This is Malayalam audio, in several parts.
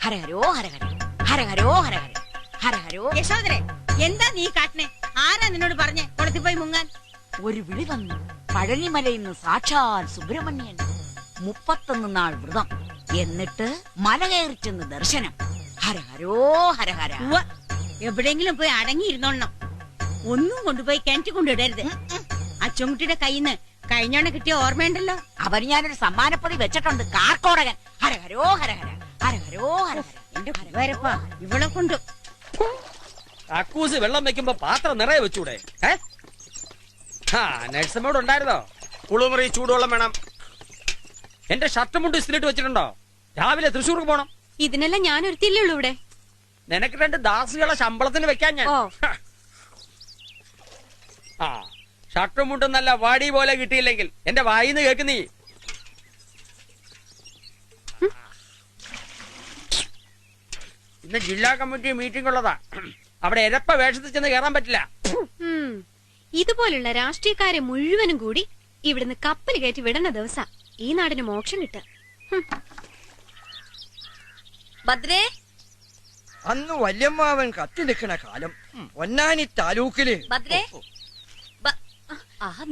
ഹരഹരോ ഹരഹര ഹരഹരോ ഹരഹര ഹരഹരോ. യശോദരെ, എന്താ നീ കാട്ടണേ? ആരാ നിന്നോട് പറഞ്ഞേ കുളത്തിൽ പോയി മുങ്ങാൻ? ഒരു വിളി വന്നു. പഴനിമലയിൽ നിന്ന് സാക്ഷാൽ സുബ്രഹ്മണ്യൻ. 31 നാൾ വ്രതം, എന്നിട്ട് മല കയറി ചെന്ന് ദർശനം. ഹരഹരോ ഹരഹര. എവിടെയെങ്കിലും പോയി അടങ്ങിയിരുന്നോണം. ഒന്നും കൊണ്ടുപോയി കിണറ്റി കൊണ്ടിടരുത്. അച്ചൻകുട്ടിയുടെ കയ്യിൽ നിന്ന് കഴിഞ്ഞോണ കിട്ടിയ ഓർമ്മയുണ്ടല്ലോ. അവന് ഞാനൊരു സമ്മാനപ്പൊതി വെച്ചിട്ടുണ്ട്, കാർക്കോടകൻ. ഹരഹരോ ഹരഹര ഹരഹരോ ഹരഹര. എന്റെ വരപ്പാ ഇവളെ കൊണ്ടു. അക്കൂസ് വെള്ളം വെക്കുമ്പോ പാത്രം നിറയെ വെച്ചൂടെ? നഴ്സമ്മോട് ഉണ്ടായിരുന്നോ? കുളിമുറി ചൂടുവെള്ളം വേണം. എന്റെ ഷർട്ട് മുണ്ട് ഇസ്തിലിട്ട് വെച്ചിട്ടുണ്ടോ? രാവിലെ തൃശ്ശൂർക്ക് പോണം. ഇതിനെല്ലാം ഞാൻ ഒരുത്തില്ലേ ഉള്ളൂ ഇവിടെ. നിനക്ക് 2 ദാസികളെ ശമ്പളത്തിന് വെക്കാൻ ഞാൻ. ആ ഷർട്ടും മുണ്ടും നല്ല വാടി പോലെ കിട്ടിയില്ലെങ്കിൽ എന്റെ വായിന്ന് കേൾക്കുന്നീ. ഇന്ന് ജില്ലാ കമ്മിറ്റി മീറ്റിംഗ് ഉള്ളതാ. അവിടെ എരപ്പ വേഷത്തിൽ ചെന്ന് കയറാൻ പറ്റില്ല. ഇതുപോലുള്ള രാഷ്ട്രീയക്കാരെ മുഴുവനും കൂടി ഇവിടുന്ന് കപ്പൽ കയറ്റി വിടുന്ന ദിവസ ഈ നാടിന് മോക്ഷം കിട്ടുക. ഭദ്രേ, അന്ന് വല്യമ്മാവൻ കത്തി നിൽക്കണ കാലം പൊന്നാനി താലൂക്കില്. ഭദ്രേ,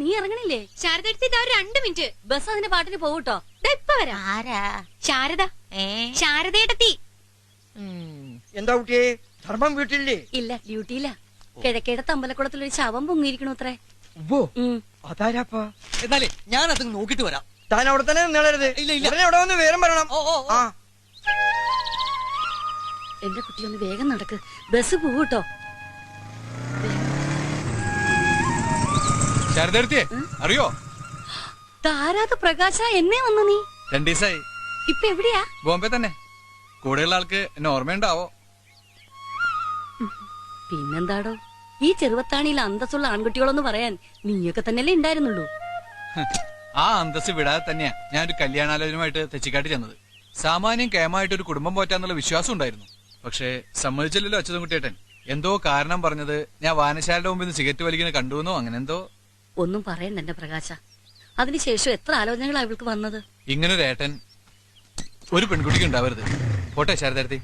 നീ ഇറങ്ങണില്ലേ? ശാരദ 2 മിനിറ്റ് ബസ് അതിന്റെ പാട്ടിന് പോകൂട്ടോ. ഇപ്പൊ വരാം. ശാരദ, ശാരദയെത്തി. എന്താ കുട്ടിയെ, ധർമ്മം വീട്ടില്ലേ? ഇല്ല, ഡ്യൂട്ടിയില്ല. കിഴക്കേടത്ത് അമ്പലക്കുളത്തിൽ ഒരു ശവം പൊങ്ങിയിരിക്കണു അത്രേ. അതാരാപ്പാ? എന്നാലേ ഞാൻ അത് നോക്കിട്ട് വരാം. താൻ അവിടെ തന്നെ നിളരുത്. അവിടെ വന്ന് വേഗം പറയണം. എന്റെ കുട്ടി ഒന്ന് വേഗം നടക്ക്, ബസ് പോകൂട്ടോ. ശാരദയെ അറിയോ? താരാത പ്രകാശ, എന്നെ വന്നു നീ? 2 ദിവസമായി. ഇപ്പൊ എവിടെയാ? ബോംബെ തന്നെ. കൂടെയുള്ള ആൾക്ക് എന്നെ ഓർമ്മയുണ്ടാവോ? പിന്നെന്താടോ, ഈ ചെറുവത്താണിയിൽ അന്തസ്സുള്ള ആൺകുട്ടികളൊന്ന് പറയാൻ നീയൊക്കെ തന്നെയല്ലേ ഉണ്ടായിരുന്നുള്ളൂ. ആ അന്തസ് വിടാതെ തന്നെയാ ഞാനൊരു കല്യാണാലോചനയുമായിട്ട് തെച്ചിക്കാട്ടി ചെന്നത്. സാമാന്യം കേമായിട്ട് ഒരു കുടുംബം പോറ്റാന്നുള്ള വിശ്വാസം ഉണ്ടായിരുന്നു. പക്ഷേ സമ്മതിച്ചില്ലല്ലോ അച്യുതൻകുട്ടിയേട്ടൻ. എന്തോ കാരണം പറഞ്ഞത് ഞാൻ വായനശാലയുടെ മുമ്പിൽ നിന്ന് സിഗരറ്റ് വലിക്കുന്ന കണ്ടുവെന്നോ അങ്ങനെ എന്തോ. ഒന്നും പറയണ്ട എന്റെ പ്രകാശ. അതിനുശേഷം എത്ര ആലോചനകളാ ഇവൾക്ക് വന്നത്. ഇങ്ങനൊരു ഏട്ടൻ ഒരു പെൺകുട്ടിക്ക് ഉണ്ടാവരുത്. പോട്ടെ ശാരദാർത്തി,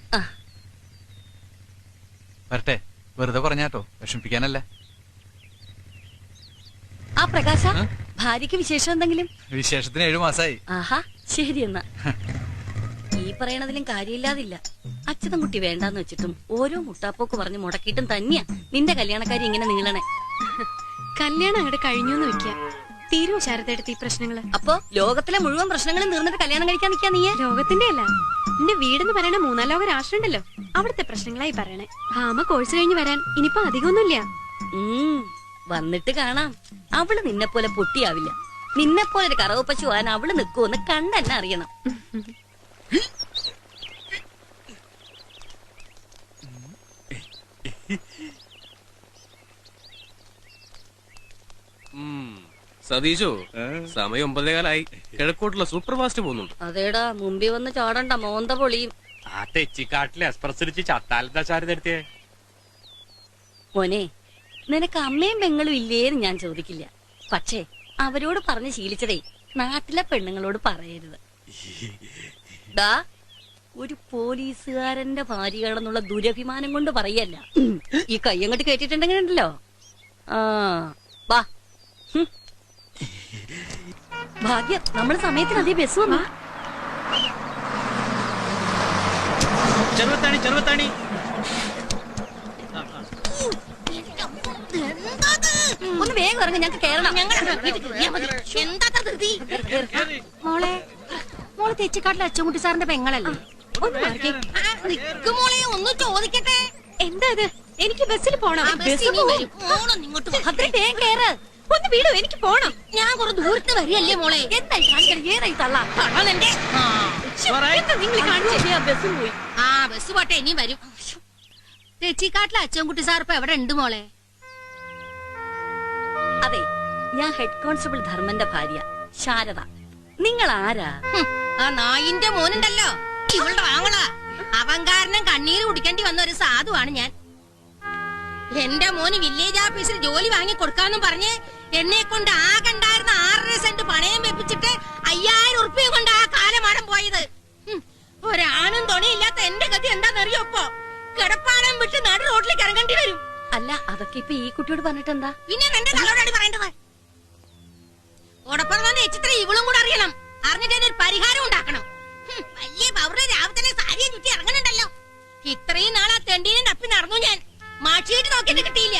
വരട്ടെ. വെറുതെ പറഞ്ഞാട്ടോ, വിഷമിപ്പിക്കാനല്ല. ആ പ്രകാശ, ഭാര്യക്ക് വിശേഷം എന്തെങ്കിലും? വിശേഷത്തിന് 7 മാസമായി. ആഹാ, ശരി എന്നാ. ഈ പറയണതിലും കാര്യമില്ലാതില്ല. അച്യുതൻകുട്ടി വേണ്ടാന്ന് വെച്ചിട്ടും ഓരോ മുട്ടാപ്പോക്ക് പറഞ്ഞ് മുടക്കിയിട്ടും തന്നെയാ നിന്റെ കല്യാണക്കാരി ഇങ്ങനെ നീളണേ. കല്യാണം അങ്ങോട്ട് കഴിഞ്ഞൂന്ന് വെക്ക. തീരുവോ ശാരദയെടുത്ത് ഈ പ്രശ്നങ്ങള്? അപ്പൊ ലോകത്തിലെ മുഴുവൻ പ്രശ്നങ്ങളും തീർന്നിട്ട് കല്യാണം കഴിക്കാൻ നിൽക്കാ നീ? ലോകത്തിന്റെ അല്ല, എന്റെ വീടെന്ന് പറയണ 3-4 ലോക രാഷ്ട്രം ഉണ്ടല്ലോ, അവിടുത്തെ പ്രശ്നങ്ങളായി പറയണേ. ഭാമ കോഴ്സ് കഴിഞ്ഞ് വരാൻ ഇനിയിപ്പോ അധികമൊന്നുമില്ല. വന്നിട്ട് കാണാം. അവള് നിന്നെ പോലെ പൊട്ടിയാവില്ല. നിന്നെ പോലെ ഒരു കറവ് പശു ആൻ അവള് നിൽക്കുമെന്ന് കണ്ടെന്നെ അറിയണം. സതീശോ, സമയം 9:15. കിഴക്കോട്ടുള്ള സൂപ്പർ ഫാസ്റ്റ് പോകുന്നുണ്ട്. അതേടാ, മുമ്പിൽ വന്ന് ചാടണ്ട, മോന്ത പൊളിയും. ആ തെച്ചിക്കാട്ടിലെ എക്സ്പ്രസ് അടിച്ച് ചത്താലെന്താ ശാരദ? മോനെ, നിനക്ക് അമ്മയും പെങ്ങളും ഇല്ലേന്ന് ഞാൻ ചോദിക്കില്ല. പക്ഷേ അവരോട് പറഞ്ഞ് ശീലിച്ചതേ നാട്ടിലെ പെണ്ണുങ്ങളോട് പറയരുത്. ദാ, ഒരു പോലീസുകാരന്റെ ഭാര്യയാണെന്നുള്ള ദുരഭിമാനം കൊണ്ട് പറയല്ല. ഈ കയ്യങ്ങോട്ട് കേട്ടിട്ടുണ്ടെങ്കിലുണ്ടല്ലോ. വാ. ഭാഗ്യം, നമ്മള് സമയത്തിന് അതേ ബസ് വന്നു. ചെറുവത്താണി, ചെറുവത്താണി. ഒന്ന് വേഗം ഇറങ്ങി, ഞങ്ങൾക്ക് കേറണം. മോളെ, മോള് തെച്ചിക്കാട്ടിലെ അച്ചൻകുട്ടി സാറിന്റെ പെങ്ങളല്ലേ? മോളെ ഒന്ന് ചോദിക്കട്ടെ. എന്താ ഇത്? എനിക്ക് ബസ്സിൽ പോണം. അത്രയും വേഗം കേറ്. ഒന്ന് വീടോ, എനിക്ക് പോണം. ഞാൻ കുറെ ദൂരത്ത് വരികയല്ലേ മോളെ? എന്തായി കാണിക്കണം? ഏതായി തള്ളാ? നിങ്ങൾ കാണിച്ചു. ബസ് പോയി. ആ ബസ് പോട്ടെ, ഇനിയും വരും. തെച്ചിക്കാട്ടിലെ അച്ചൻകുട്ടി സാർ ഇപ്പൊ എവിടെ ഉണ്ട് മോളെ? അതെ, ഞാൻ ഹെഡ് കോൺസ്റ്റബിൾ ധർമ്മന്റെ ഭാര്യ ശാരദ. നിങ്ങൾ ആരാ? ആ നായിന്റെ മോനുണ്ടല്ലോ, ഇവളുടെ ആങ്ങളാ. അവൻ കാരണം കണ്ണീര് കുടിക്കേണ്ടി വന്ന ഒരു സാധുവാണ് ഞാൻ. എന്റെ മോന് വില്ലേജ് ഓഫീസിൽ ജോലി വാങ്ങി കൊടുക്കാന്നും പറഞ്ഞ് എന്നെ കൊണ്ട് ആകണ്ടായിരുന്ന 6.5 സെന്റ് പണയം വെപ്പിച്ചിട്ട് 5000 ഉറുപ്പിക കൊണ്ട് ആ കാലമാടം പോയത്. ഒരാണും തുണിയില്ലാത്ത എന്റെ ഗതി എന്താണെന്നറിയോ? ഇപ്പൊ കിടപ്പാടം വിട്ട് നാട് റോഡിലേക്ക് ഇറങ്ങേണ്ടി വരും. അല്ല അതൊക്കെ ഇപ്പൊ ഈ കുട്ടിയോട് പറഞ്ഞിട്ട് എന്താ? പിന്നെ എന്റെ തലോടാണ് പറയേണ്ടത്. ഓടപ്പുറം എച്ചിത്ര ഇവളും കൂടെ അറിയണം. അറിഞ്ഞിട്ട് ഒരു പരിഹാരം ഉണ്ടാക്കണം. വലിയ പൗര രാവിലെ തന്നെ സാരിയെ ചുറ്റി ഇറങ്ങണുണ്ടല്ലോ. ഇത്രയും നാളാ തെണ്ടീനെ തപ്പി നടന്നു ഞാൻ. മാക്ഷിയിട്ട് നോക്കിയിട്ട് കിട്ടിയില്ല.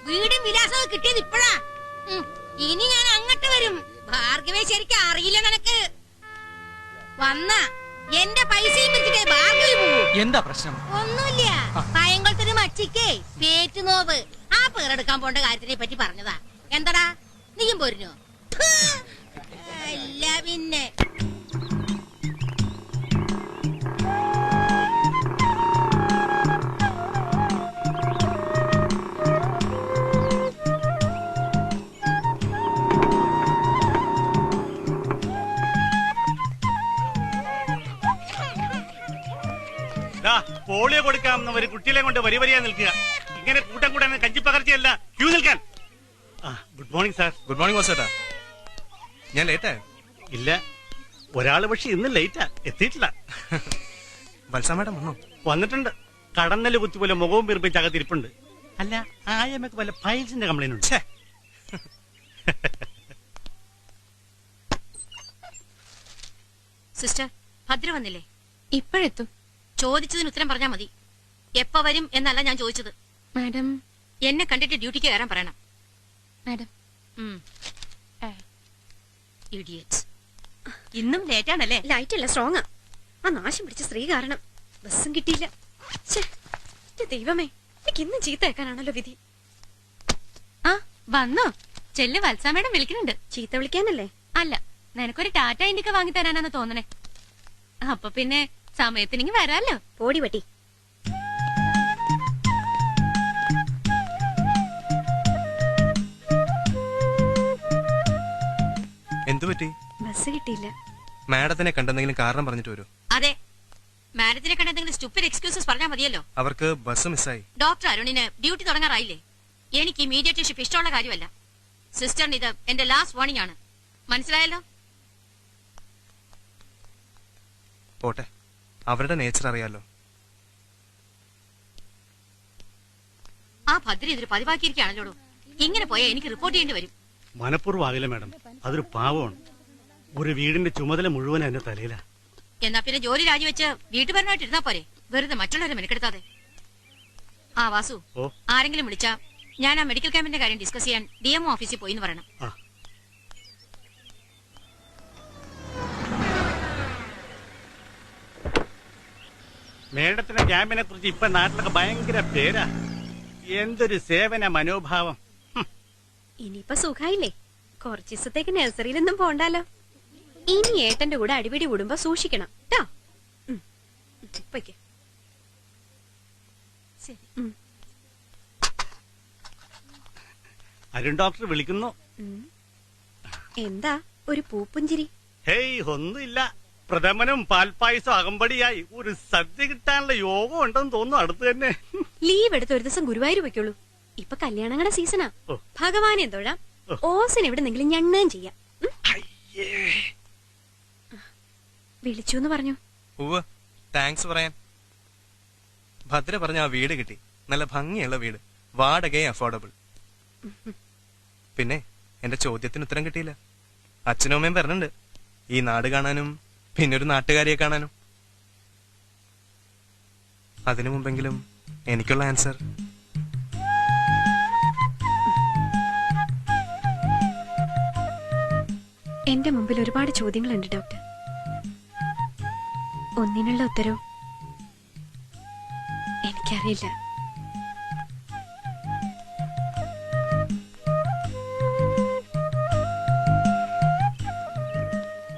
വീടും വിലാസവും കിട്ടിയത് ഇപ്പഴാ. ഇനി ഞാൻ അങ്ങോട്ട് വരും. ഭാർഗവേ ശരിക്കും അറിയില്ല നിനക്ക്. വന്ന എന്റെ പൈസയും പിടിച്ചിട്ടേ ഭാർഗവി പോവൂ. എന്താ പ്രശ്നം? ഒന്നുമില്ല. പയങ്കൊളത്തൊരു മച്ചിക്കേ പേറ്റ് നോവ്. ആ പേരെടുക്കാൻ പോണ്ട കാര്യത്തിനെ പറ്റി പറഞ്ഞതാ. എന്താടാ നീയും പോരുന്നോ? അല്ല പിന്നെ പോളിയോ കൊടുക്കാം ഒരു കുട്ടികളെ കൊണ്ട് വരി വരിയാ നിൽക്കുക. ഇങ്ങനെ കൂട്ടം കൂടെ കഞ്ചിപ്പകർച്ചയല്ല, ക്യൂ നിൽക്കാൻ. Good morning sir. Good morning വാസേട്ടാ. ഞാൻ ലേറ്റാ? ഇല്ല, ഒരാള് പക്ഷെ ഇന്ന് ലേറ്റാ, എത്തിയിട്ടില്ല. വത്സ മാഡം വന്നോ? വന്നിട്ടുണ്ട്. കടന്നല് കുത്തി പോലെ മുഖവും വീർപ്പിച്ച് അകത്തിരിപ്പുണ്ട്. അല്ല, ആയമ്മക്ക് വല്ല ഫൈൽസിന്റെ കംപ്ലൈന്റ് ഉണ്ട്. സിസ്റ്റർ ഭദ്ര വന്നില്ലേ? ഇപ്പോഴെത്തും. ചോദിച്ചതിന് ഉത്തരം പറഞ്ഞാ മതി. എപ്പ വരും എന്നല്ല ഞാൻ ചോദിച്ചത്. മാഡം എന്നെ കണ്ടിട്ട് ഡ്യൂട്ടിക്ക് കയറാൻ പറയണം. Madam idiots. ഇന്നും ലേറ്റാണല്ലേ? ലൈറ്റ് അല്ല, സ്ട്രോങ്ങാ. ആ നാശം പിടിച്ച സ്ത്രീ കാരണം ബസ്സും കിട്ടിയില്ല. ദൈവമേ, എനിക്ക് ഇന്നും ചീത്ത കേൾക്കാനാണല്ലോ വിധി. ആ വന്നോ? ചെല്ല്, വത്സ മേഡം വിളിക്കുന്നുണ്ട്. ചീത്ത വിളിക്കാനല്ലേ? അല്ല, നിനക്കൊരു ടാറ്റ ഇന്ത്യക്ക് വാങ്ങി തരാനാന്ന് തോന്നണേ. അപ്പൊ പിന്നെ സമയത്തിനെങ്കിൽ വരാല്ലോ. പോടി പറ്റി. എന്തു പറ്റി? ബസ് കിട്ടിയില്ല. മാഡത്തിനെ കണ്ടെന്തെങ്കിലും കാരണം പറഞ്ഞിട്ട് വരൂ. അതെ, മാഡത്തിനെ കണ്ട എന്തെങ്കിലും സ്റ്റുപ്പിഡ് എക്സ്ക്യൂസസ് പറഞ്ഞാൽ മതിയല്ലോ. അവർക്ക് ബസ് മിസ്സായി. ഡോക്ടർ അരുണിന് ഡ്യൂട്ടി തുടങ്ങാറായില്ലേ? എനിക്ക് ഇമീഡിയറ്റ് ഷിപ്പ് ഇഷ്ടമുള്ള കാര്യമല്ല. സിസ്റ്ററിന് ഇത് എന്റെ ലാസ്റ്റ് വാർണിംഗ് ആണ്. മനസ്സിലായല്ലോ? പോട്ടെ, അവരുടെ നേച്ചർ അറിയാലോ. ആ ഭദ്ര ഇതൊരു പതിവാക്കിയിരിക്കുകയാണല്ലോ. ഇങ്ങനെ പോയാൽ എനിക്ക് റിപ്പോർട്ട് ചെയ്യേണ്ടി വരും. മനഃപൂർവ്വം ആകില്ല മാഡം, അതൊരു പാവമാണ്. ഒരു വീടിന്റെ ചുമതല മുഴുവൻ എന്റെ തലയിലാ. എന്നാ പിന്നെ ജോലി രാജിവെച്ച് വീട്ടുപരമായിട്ട് ഇരുന്നാ പോരെ, വെറുതെ മറ്റുള്ളവരെ മെനക്കെടുത്താതെ. ആ വാസു, ആരെങ്കിലും വിളിച്ചാ ഞാൻ ആ മെഡിക്കൽ ക്യാമ്പിന്റെ കാര്യം ഡിസ്കസ് ചെയ്യാൻ DMO ഓഫീസിൽ പോയി എന്ന് പറയണം. മേഡത്തിന്റെ ക്യാമ്പിനെ കുറിച്ച് ഇപ്പൊ നാട്ടിലൊക്കെ ഭയങ്കര പേരാ. എന്തൊരു സേവന മനോഭാവം. ഇനിയിപ്പൊ സുഖായില്ലേ? കുറച്ച് ദിവസത്തേക്ക് നഴ്സറിയിലൊന്നും പോണ്ടാലോ. ഇനി ഏട്ടന്റെ കൂടെ അടിപിടി കൂടുമ്പോ സൂക്ഷിക്കണം ട്ടോ. അരുൺ ഡോക്ടർ വിളിക്കുന്നു. എന്താ ഒരു പൂപ്പുഞ്ചിരി? ഹേയ്, ഒന്നുമില്ല. പ്രഥമനും പാൽപ്പായസം അകമ്പടിയായി ഒരു സദ്യ കിട്ടാനുള്ള യോഗം ഉണ്ടെന്ന് തോന്നുന്നു അടുത്ത് തന്നെ. ലീവ് എടുത്ത് ഒരു ദിവസം ഗുരുവായൂർ വെക്കുള്ളൂ. ഇപ്പൊ കല്യാണങ്ങളുടെ സീസണാ. ഭഗവാനെ തൊഴാം, ഓസിന് എവിടെന്നെങ്കിലും ഞണ്ണുകയും ചെയ്യാം. വിളിച്ചു എന്ന് പറഞ്ഞു. താങ്ക്സ് പറയാൻ. ഭദ്ര പറഞ്ഞ ആ വീട് കിട്ടി. നല്ല ഭംഗിയുള്ള വീട്, വാടകയും അഫോർഡബിൾ. പിന്നെ എന്റെ ചോദ്യത്തിന് ഉത്തരം കിട്ടിയില്ല. അച്ഛനും അമ്മയും പറഞ്ഞിട്ടുണ്ട് ഈ നാട് കാണാനും പിന്നെ ഒരു നാട്ടുകാരിയെ കാണാനും. അതിനു മുമ്പെങ്കിലും എനിക്കുള്ള ആൻസർ. എന്റെ മുമ്പിൽ ഒരുപാട് ചോദ്യങ്ങളുണ്ട് ഡോക്ടർ. ഒന്നിനുള്ള ഉത്തരവും എനിക്കറിയില്ല.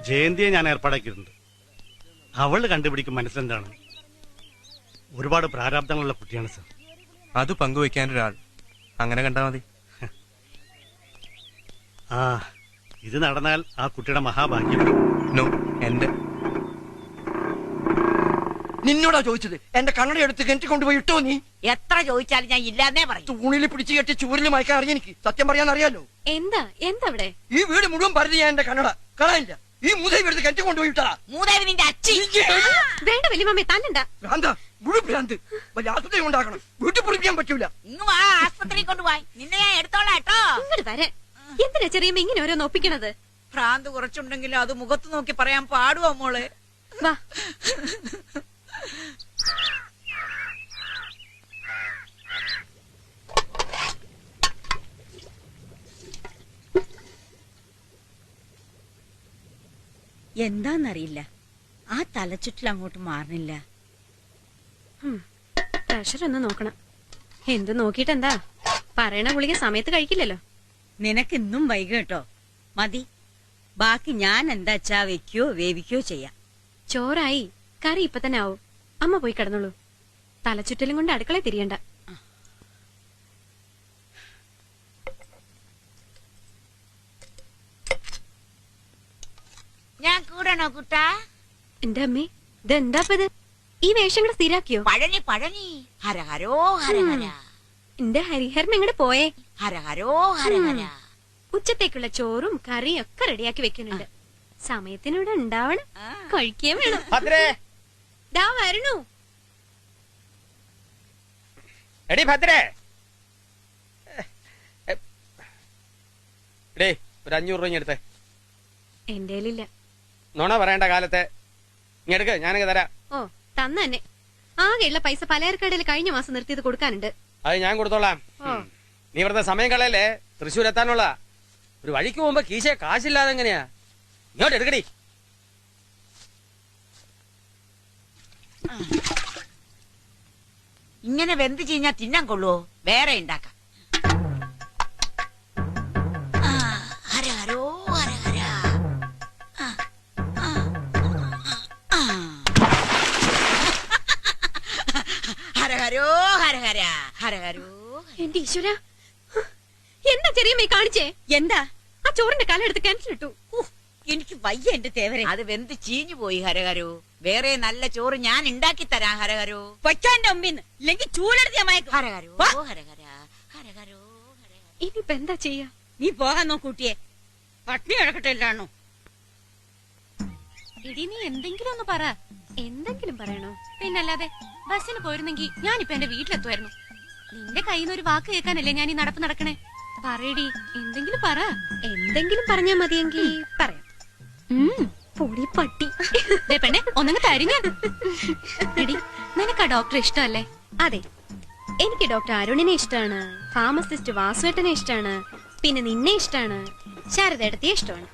ജയന്തിയെ ഞാൻ ഏർപ്പാടാക്കിയിട്ടുണ്ട്. അവള് കണ്ടുപിടിക്കും മനസ്സിലെന്താണ്. ഒരുപാട് പ്രാരാബ്ദങ്ങളുള്ള കുട്ടിയാണ് സർ. അത് പങ്കുവയ്ക്കാനൊരാൾ അങ്ങനെ കണ്ടാ മതി. ആ, ഇത് നടന്നാൽ ആ കുട്ടിയുടെ മഹാഭാഗ്യം. നോ, എന്റെ. നിന്നോടാ ചോദിച്ചത്? എന്റെ കണ്ണട എടുത്ത് കിണറ്റി കൊണ്ടുപോയി ഇട്ടോ നീ? എത്ര ചോദിച്ചാലും ഞാൻ ഇല്ലാന്നേ പറയും. തൂണിൽ പിടിച്ചു കെട്ടി ചൂരിൽ മയക്കാൻ അറിയാം എനിക്ക്. സത്യം പറയാൻ അറിയാലോ. എന്താ എന്താ ഇവിടെ? ഈ വീട് മുഴുവൻ പരിധി ഞാൻ എന്റെ കണ്ണട കാണാനില്ല. ഈ മൂതേവി എടുത്ത് കിണറ്റി കൊണ്ടുപോയിട്ടാ. മൂദേവി നിന്റെ അച്ഛൻ. വേണ്ട വലിയമ്മേ തല്ലണ്ട. ഭ്രാന്ത മുഴു ഭ്രാന്ത്. വലിയ ആശുപത്രി ഉണ്ടാക്കണം. വീട്ടിൽ പൊറിപ്പിക്കാൻ പറ്റൂല. ഇങ്ങ് വാ, ആസ്പത്രി കൊണ്ടുപോയി നിന്നെ ഞാൻ എടുത്തോളാം കേട്ടോ. ഇങ്ങോട്ട് വരാൻ എന്തിനാ ചെറിയമ്മ ഇങ്ങനെ ഓരോന്ന് ഒപ്പിക്കണത്? ഭ്രാന്ത് കുറച്ചുണ്ടെങ്കിലും അത് മുഖത്ത് നോക്കി പറയാൻ പാടുവോ മോളെ? വാ. എന്താന്നറിയില്ല, ആ തലച്ചുറ്റിൽ അങ്ങോട്ട് മാറണില്ല. പ്രഷർ ഒന്ന് നോക്കണം. എന്ത് നോക്കിട്ടെന്താ? പറയണ ഗുളിക സമയത്ത് കഴിക്കില്ലല്ലോ. നിനക്ക് ഇന്നും വൈകി കേട്ടോ. മതി, ബാക്കി ഞാൻ എന്താച്ചാ വെക്കോ വേവിക്കോ ചെയ്യാം. ചോറായി, കറി ഇപ്പൊ തന്നെ ആവും. അമ്മ പോയി കിടന്നോളൂ. തലച്ചുറ്റലും കൊണ്ട് അടുക്കള തിരിയണ്ട. ഞാൻ കൂടണോ കുട്ടാ? എന്റെ അമ്മേ, ഇതെന്താപ്പത്? ഈ വേഷം കൂടെ സ്ഥിരാക്കിയോ? പഴനി പഴനി, ഹരഹരോ ഹരഹര. എന്റെ ഹരിഹരൻ എങ്ങോട്ട് പോയേ? ഹരഹരോ ഹരഹര. ഉച്ചത്തേക്കുള്ള ചോറും കറിയും ഒക്കെ റെഡിയാക്കി വെക്കുന്നുണ്ട്. സമയത്തിനൂടെ ഉണ്ടാവണം, കഴിക്കാൻ വേണം. ദാ വരണു. എടി ഭദ്രേ, എടേ ഒരു 500 രൂപ എടുത്തേ. എന്റെ ഇല്ല. നുണ പറയേണ്ട കാലത്തെ ഇങ്ങെടുക്ക്, ഞാനങ്ങ് തരാം. ഓ തന്നെ. ആകെയുള്ള പൈസ പലചരക്കടയിൽ കഴിഞ്ഞ മാസം നിർത്തിയത് കൊടുക്കാനുണ്ട്. അത് ഞാൻ കൊടുത്തോളാം. നീ ഇവിടുത്തെ സമയം കളയല്ലേ, തൃശ്ശൂർ എത്താനുള്ള. ഒരു വഴിക്ക് പോകുമ്പോ കീശയെ കാശില്ലാതെ എങ്ങനെയാ? ഇങ്ങോട്ട് എടുക്കടി. ഇങ്ങനെ വെന്ത് ചീഞ്ഞാ തിന്നാൻ കൊള്ളുവോ? വേറെ ഉണ്ടാക്കാം. ഹരഹരോ ഹരഹര. ഹരഹരോ ഹരഹര, ഹരഹരോ. എന്റെ ഈശ്വര, എന്താ ചെറിയമ്മ കാണിച്ചേ? എന്താ? ആ ചോറിന്റെ കാലെടുത്ത് കിണറ്റിലിട്ടു. എനിക്ക് വയ്യ എന്റെ തേവരെ. അത് വെന്ത് ചീഞ്ഞു പോയി ഹരഹരോ. വേറെ നല്ല ചോറ് ഞാൻ ഉണ്ടാക്കി തരാം ഹരഹരോ. പൊയ്ക്കാന്റെ അമ്മീന്ന്, ഇല്ലെങ്കിൽ ചൂലെടുത്ത് മയക്കും. ഹരഹരോ ഹരഹര, ഹരഹരോ ഹരഹര. ഇനിയിപ്പൊ എന്താ ചെയ്യാ? നീ പോകാൻ നോക്കൂട്ടിയെ, പട്ടിണി കിടക്കട്ടെ എല്ലാണോ. എടി നീ എന്തെങ്കിലും ഒന്ന് പറ. എന്തെങ്കിലും പറയണോ? പിന്നല്ലാതെ ബസ്സിന് പോയിരുന്നെങ്കിൽ ഞാനിപ്പോ എന്റെ വീട്ടിലെത്തുമായിരുന്നു. നിന്റെ കയ്യിൽ നിന്ന് ഒരു വാക്ക് കേൾക്കാനല്ലേ ഞാൻ ഈ നടപ്പ് നടക്കണേ. പറയടി, എന്തെങ്കിലും പറ. എന്തെങ്കിലും പറഞ്ഞാ മതിയെങ്കിൽ പറയാം. പൊടി പട്ടി. പെണ്ണെ ഒന്നങ്ങ് തരിഞ്ഞ. എടി, നിനക്ക് ആ ഡോക്ടറെ ഇഷ്ടമല്ലേ? അതെ, എനിക്ക് ഡോക്ടർ അരുണിനെ ഇഷ്ടമാണ്, ഫാർമസിസ്റ്റ് വാസുവേട്ടനെ ഇഷ്ടമാണ്, പിന്നെ നിന്നെ ഇഷ്ടമാണ്, ശാരദയുടെ ഇഷ്ടമാണ്.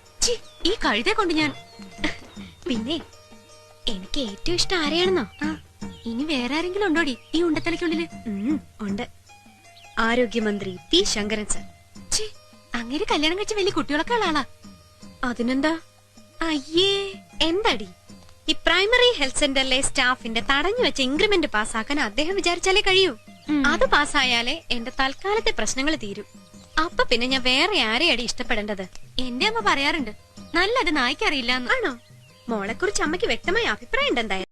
ഈ കഴുതെ കൊണ്ട് ഞാൻ. പിന്നെ എനിക്ക് ഏറ്റവും ഇഷ്ടം ആരെയാണെന്നോ? ഇനി വേറെ ആരെങ്കിലും ഉണ്ടോടി ഈ ഉണ്ടത്തലയ്ക്കുള്ളില്? ഉണ്ട്, ആരോഗ്യമന്ത്രി പി ശങ്കരൻ സർ. അങ്ങനെ കല്യാണം കഴിച്ച വലിയ കുട്ടികളൊക്കെ ഉള്ള ആളാ. അതിനെന്താ? അയ്യേ, എന്താടി? ഈ പ്രൈമറി ഹെൽത്ത് സെന്ററിലെ സ്റ്റാഫിന്റെ തടഞ്ഞു വെച്ച ഇൻക്രിമെന്റ് പാസ്സാക്കാൻ അദ്ദേഹം വിചാരിച്ചാലേ കഴിയൂ. അത് പാസ്സായാലേ എന്റെ തൽക്കാലത്തെ പ്രശ്നങ്ങൾ തീരും. അപ്പൊ പിന്നെ ഞാൻ വേറെ ആരെയടി ഇഷ്ടപ്പെടേണ്ടത്? എന്റെ അമ്മ പറയാറുണ്ട്, നല്ലത് നായ്ക്കറിയില്ല. ആണോ? മോളെ കുറിച്ച് അമ്മയ്ക്ക് വ്യക്തമായ അഭിപ്രായം ഉണ്ട്. എന്തായാലും